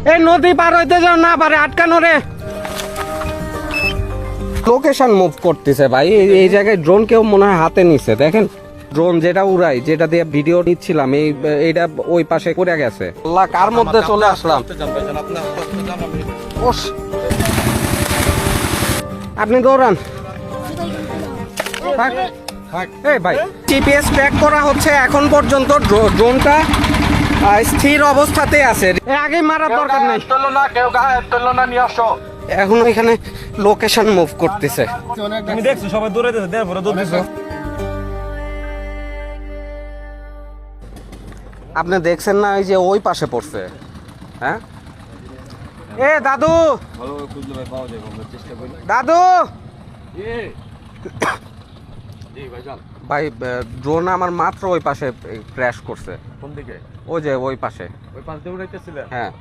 এই নদী পার হইতে যাও না পারে আটকানো রে। লোকেশন মুভ করতেছে ভাই, এই জায়গায় ড্রোন কেউ মনে হয় হাতে নিচ্ছে, দেখেন ড্রোন যেটা উড়াই, যেটা দিয়ে ভিডিও নিচ্ছিলাম এইটা ওই পাশে পড়ে গেছে। আল্লাহ, কার মধ্যে চলে আসলাম। ওস, আপনি দৌড়ান। এই ভাই, টিপিএস ট্র্যাক করা হচ্ছে, এখন পর্যন্ত ড্রোনটা স্থির অবস্থাতে আছে। আগে মারার দরকার নাই, এখন এখানে লোকেশন মুভ করতেছে। তুমি দেখছো সবাই দৌড়াইতেছে, দেখ পরে দৌড়াইছো। আপনি দেখছেন না ওই যে ওই পাশে পড়ছে? হ্যাঁ, এ দাদু, ভালোভাবে খুঁজলে ভাই পাওয়া যাবে, আমরা চেষ্টা করি। দাদু জি ভাইজান। ভাই, ড্রোন আমার মাত্র ওই পাশে ক্র্যাশ করছে। কোন দিকে? ওই যে ওই পাশে। ওই পাশ দিয়ে উড়াইতেছিলেন? হ্যাঁ।